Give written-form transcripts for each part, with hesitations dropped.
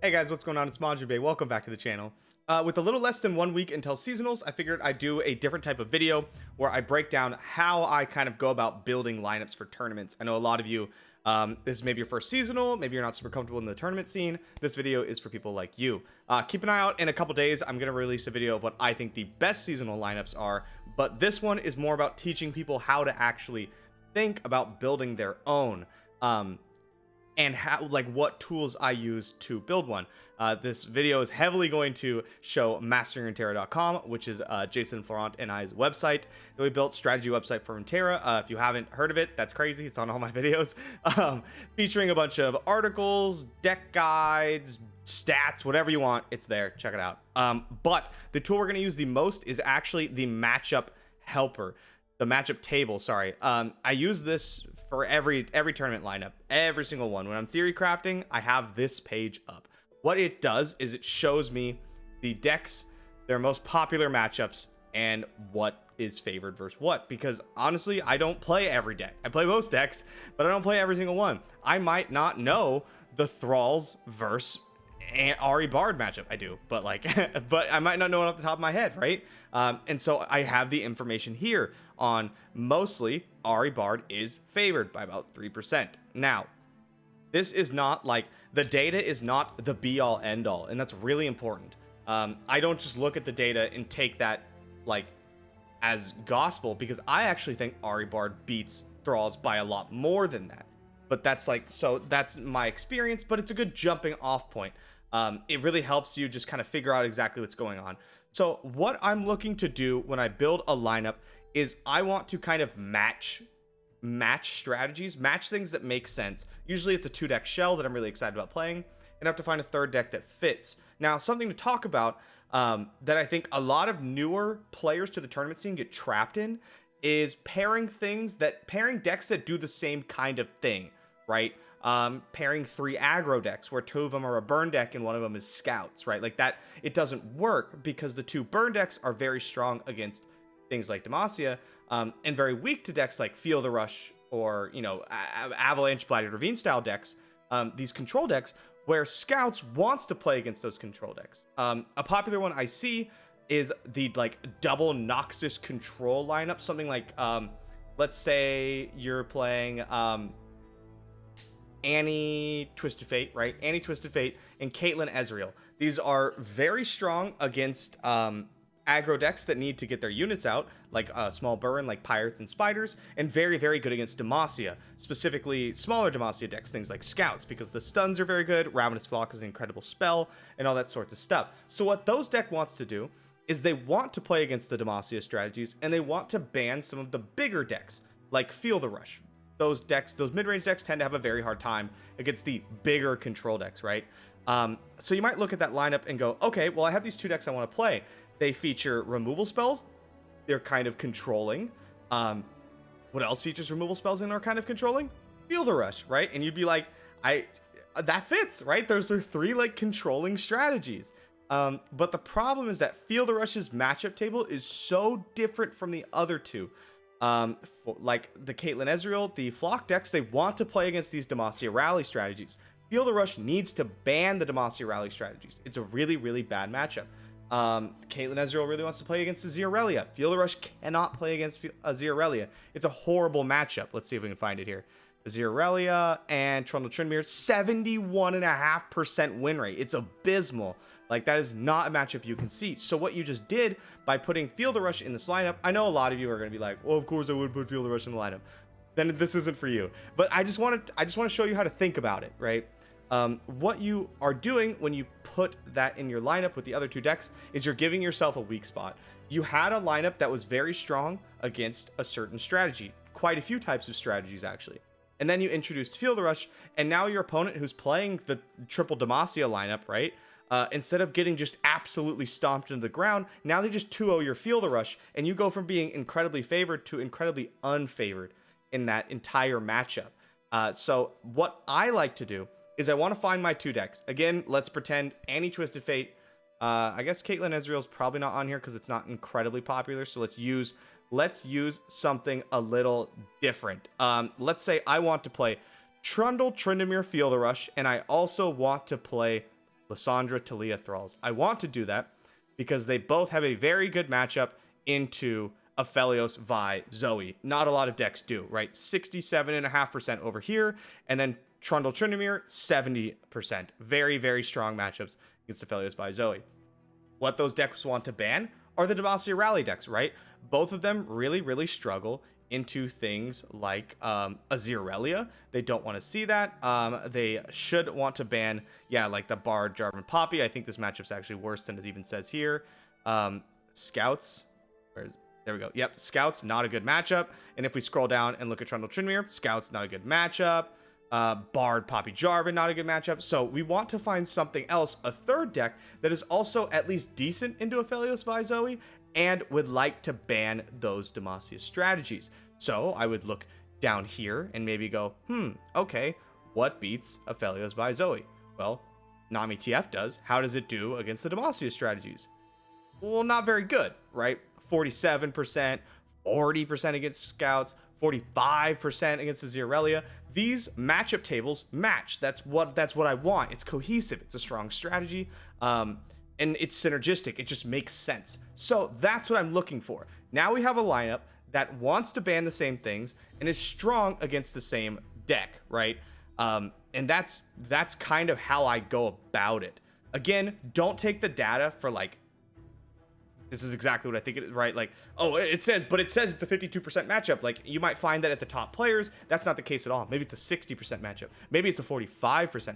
Hey guys, what's going on? It's MajiinBae. Welcome back to the channel. With a little less than 1 week until seasonals, I figured I'd do a different type of video where I break down how I kind of go about building lineups for tournaments. I know a lot of you, this is maybe your first seasonal, maybe you're not super comfortable in the tournament scene. This video is for people like you. Keep an eye out. In a couple days, I'm going to release a video of what I think the best seasonal lineups are, but this one is more about teaching people how to actually think about building their own. And how, like, what tools I use to build one. This video is heavily going to show MasteringRuneterra.com, which is Jason Florent and I's website that we built, strategy website for Runeterra. If you haven't heard of it, that's crazy. It's on all my videos, featuring a bunch of articles, deck guides, stats, whatever you want. It's there. Check it out. But the tool we're going to use the most is actually the matchup helper. The matchup table, sorry. I use this for every tournament lineup, every single one. When I'm theory crafting, I have this page up. What it does is it shows me the decks, their most popular matchups, and what is favored versus what. Because honestly, I don't play every deck. I play most decks, but I don't play every single one. I might not know the Thralls versus Ari Bard matchup. I do, but like, but I might not know it off the top of my head, right? And so I have the information here on mostly Ari Bard is favored by about 3%. Now, this is not like, the data is not the be all end all, and that's really important. I don't just look at the data and take that like as gospel, because I actually think Ari Bard beats Thralls by a lot more than that. But that's like, so that's my experience, but it's a good jumping off point. It really helps you just kind of figure out exactly what's going on. So what I'm looking to do when I build a lineup is I want to kind of match strategies, match things that make sense. Usually it's a 2-deck shell that I'm really excited about playing, and I have to find a 3rd deck that fits. Now, something to talk about that I think a lot of newer players to the tournament scene get trapped in is pairing decks that do the same kind of thing, right? Pairing 3 aggro decks where 2 of them are a burn deck and 1 of them is scouts, right? Like that, it doesn't work because the 2 burn decks are very strong against things like Demacia, and very weak to decks like Feel the Rush or, you know, Avalanche, Blighted Ravine style decks, these control decks where scouts wants to play against those control decks. A popular one I see is the like double Noxus control lineup, something like, let's say you're playing, Annie Twisted Fate, right? Annie Twisted Fate and Caitlyn Ezreal. These are very strong against aggro decks that need to get their units out, like small burn, like Pirates and Spiders, and very, very good against Demacia, specifically smaller Demacia decks, things like Scouts, because the stuns are very good, Ravenous Flock is an incredible spell, and all that sorts of stuff. So what those deck wants to do is they want to play against the Demacia strategies, and they want to ban some of the bigger decks, like Feel the Rush. Those decks, those mid-range decks tend to have a very hard time against the bigger control decks, right? So you might look at that lineup and go, okay, well, I have these 2 decks I want to play. They feature removal spells. They're kind of controlling. What else features removal spells and are kind of controlling? Feel the Rush, right? And you'd be like, that fits, right? Those are 3 like controlling strategies. But the problem is that Feel the Rush's matchup table is so different from the other 2. Like the Caitlyn Ezreal, the Flock decks, they want to play against these Demacia rally strategies. Feel the Rush needs to ban the Demacia rally strategies. It's a really, really bad matchup. Caitlyn Ezreal really wants to play against Azir. Feel the Rush cannot play against Azir. It's a horrible matchup. Let's see if we can find it here. Azir and Trundle Tryndamere, 71.5% win rate. It's abysmal. Like, that is not a matchup you can see. So what you just did by putting Feel the Rush in this lineup, I know a lot of you are going to be like, well, of course I would put Feel the Rush in the lineup. Then this isn't for you. But I just want to show you how to think about it, right? What you are doing when you put that in your lineup with the other 2 decks is you're giving yourself a weak spot. You had a lineup that was very strong against a certain strategy, quite a few types of strategies actually. And then you introduced Feel the Rush, and now your opponent who's playing the triple Demacia lineup, right? Instead of getting just absolutely stomped into the ground, now they just 2-0 your Feel the Rush, and you go from being incredibly favored to incredibly unfavored in that entire matchup. So what I like to do is I want to find my 2 decks. Again, let's pretend Annie Twisted Fate. I guess Caitlyn Ezreal is probably not on here because it's not incredibly popular. So let's use something a little different. Let's say I want to play Trundle Tryndamere Feel the Rush, and I also want to play Lysandra, Talia, Thralls. I want to do that because they both have a very good matchup into Aphelios, Vi, Zoe. Not a lot of decks do, right? 67.5% over here, and then Trundle, Tryndamere, 70%. Very, very strong matchups against Aphelios, Vi, Zoe. What those decks want to ban are the Demacia Rally decks, right? Both of them really, really struggle into things like Azirelia. They don't want to see that. They should want to ban, like the Bard, Jarvan, Poppy. I think this matchup's actually worse than it even says here. Scouts, there we go. Yep, Scouts, not a good matchup. And if we scroll down and look at Trundle, Tryndamere, Scouts, not a good matchup. Bard, Poppy, Jarvan, not a good matchup. So we want to find something else, a third deck that is also at least decent into Aphelios, Vi, Zoe, and would like to ban those Demacia strategies. So I would look down here and maybe go, okay, what beats Aphelios, Vi, Zoe? Well, Nami TF does. How does it do against the Demacia strategies? Well, not very good, right? 47%, 40% against Scouts, 45% against Azirelia. These matchup tables match. That's what I want. It's cohesive. It's a strong strategy. And it's synergistic. It just makes sense. So that's what I'm looking for. Now we have a lineup that wants to ban the same things and is strong against the same deck, right? And that's kind of how I go about it. Again, don't take the data for like, this is exactly what I think it is, right? Like, oh, it says it's a 52% matchup. Like, you might find that at the top players. That's not the case at all. Maybe it's a 60% matchup. Maybe it's a 45%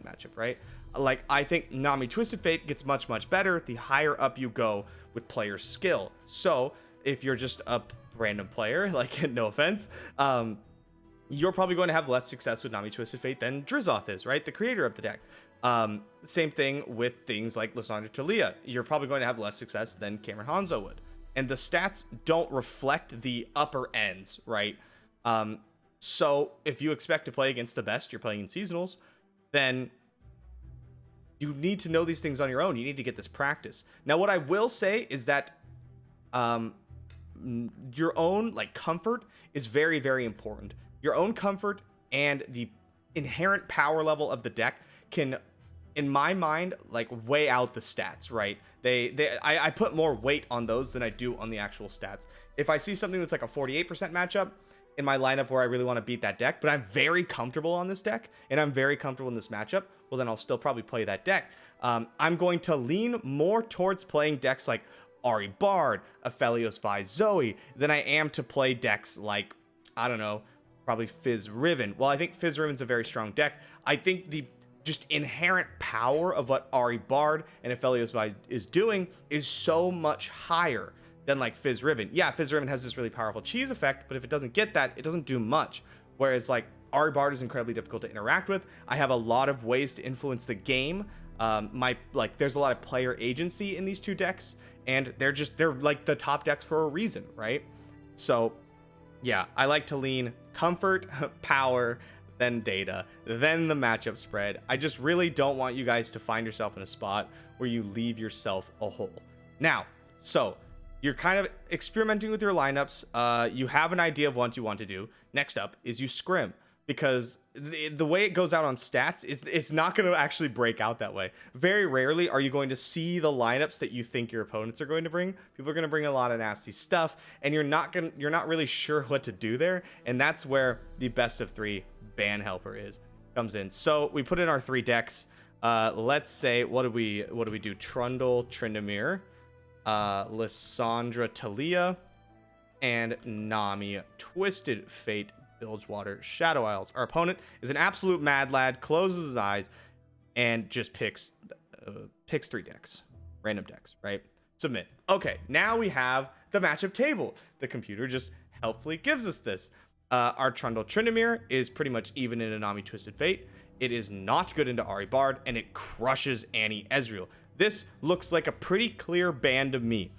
matchup, right? Like, I think Nami Twisted Fate gets much, much better the higher up you go with player skill. So, if you're just a random player, like, no offense, you're probably going to have less success with Nami Twisted Fate than Drizzoth is, right? The creator of the deck. Same thing with things like Lysandra, Talia. You're probably going to have less success than Cameron Hanzo would. And the stats don't reflect the upper ends, right? So if you expect to play against the best, you're playing in seasonals, then you need to know these things on your own. You need to get this practice. Now, what I will say is that your own comfort is very, very important. Your own comfort and the inherent power level of the deck can, in my mind, weigh out the stats, right? I put more weight on those than I do on the actual stats. If I see something that's like a 48% matchup in my lineup where I really want to beat that deck, but I'm very comfortable on this deck and I'm very comfortable in this matchup, well, then I'll still probably play that deck. I'm going to lean more towards playing decks like Ahri Bard, Aphelios, Vi, Zoe than I am to play decks like, I don't know, probably Fizz Riven. Well, I think Fizz Riven's a very strong deck. I think the just inherent power of what Ahri Bard and Aphelios Vi is doing is so much higher than like Fizz Riven. Yeah, Fizz Riven has this really powerful cheese effect, but if it doesn't get that, it doesn't do much. Whereas like Ahri Bard is incredibly difficult to interact with. I have a lot of ways to influence the game. There's a lot of player agency in these two decks, and they're like the top decks for a reason, right? So yeah, I like to lean comfort, power, then data, then the matchup spread. I just really don't want you guys to find yourself in a spot where you leave yourself a hole. Now, so you're kind of experimenting with your lineups. You have an idea of what you want to do. Next up is you scrim, because the way it goes out on stats, it's not going to actually break out that way. Very rarely are you going to see the lineups that you think your opponents are going to bring. People are going to bring a lot of nasty stuff, and you're not really sure what to do there. And that's where the best of 3 ban helper comes in. So we put in our 3 decks. Let's say, what do we do? Trundle, Tryndamere, Lysandra, Talia, and Nami Twisted Fate, Bilgewater, Shadow Isles. Our opponent is an absolute mad lad, closes his eyes, and just picks 3 decks, random decks, right? Submit. Okay, now we have the matchup table. The computer just helpfully gives us this. Our Trundle Tryndamere is pretty much even in a Nami Twisted Fate. It is not good into Ahri Bard, and it crushes Annie Ezreal. This looks like a pretty clear ban to me.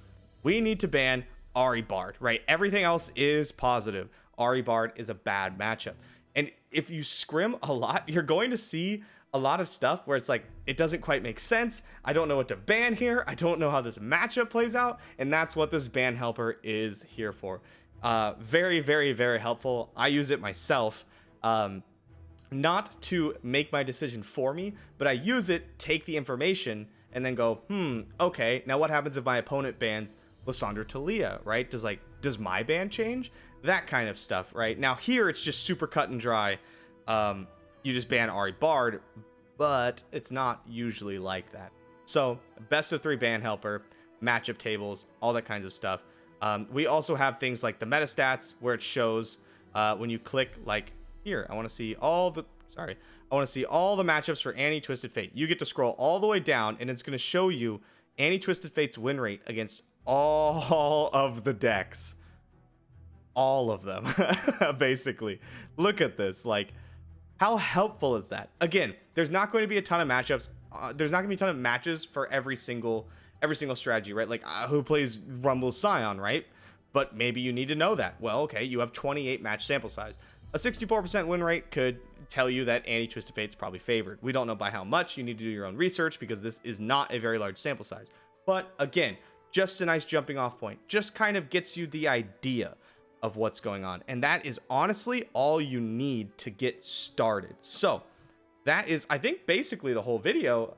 We need to ban Ahri Bard, right? Everything else is positive. Ahri Bard is a bad matchup. And if you scrim a lot, you're going to see a lot of stuff where it's like, it doesn't quite make sense. I don't know what to ban here. I don't know how this matchup plays out. And that's what this ban helper is here for. Very, very, very helpful. I use it myself. not to make my decision for me, but I use it, take the information, and then go, okay, now what happens if my opponent bans Lysandra Talia, right? Does my ban change? That kind of stuff, right? Now here it's just super cut and dry. You just ban Ahri Bard, but it's not usually like that. So best of 3 ban helper, matchup tables, all that kinds of stuff. We also have things like the meta stats where it shows when you click like here, I want to see all the matchups for Annie Twisted Fate. You get to scroll all the way down and it's going to show you Annie Twisted Fate's win rate against all of the decks. All of them, basically. Look at this. Like, how helpful is that? Again, there's not going to be a ton of matchups. There's not going to be a ton of matches for every single strategy, right? Like, who plays Rumble Scion, right? But maybe you need to know that. Well, okay, you have 28 match sample size. A 64% win rate could tell you that Annie Twisted Fate's probably favored. We don't know by how much. You need to do your own research because this is not a very large sample size. But again, just a nice jumping off point. Just kind of gets you the idea of what's going on. And that is honestly all you need to get started. So that is, I think, basically the whole video.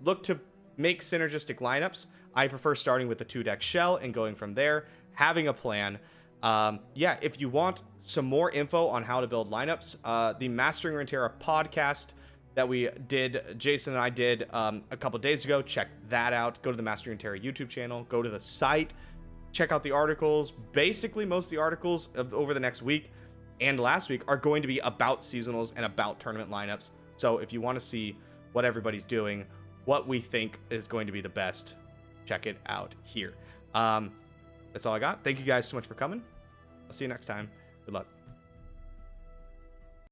Look to make synergistic lineups. I prefer starting with the 2-deck shell and going from there, having a plan. Yeah, if you want some more info on how to build lineups, the Mastering Runeterra podcast that we did, Jason and I did a couple days ago, check that out. Go to the Mastering Runeterra YouTube channel, go to the site, check out the articles. Basically, most of the articles over the next week and last week are going to be about seasonals and about tournament lineups. So if you want to see what everybody's doing, what we think is going to be the best, check it out here. That's all I got. Thank you guys so much for coming. I'll see you next time. Good luck.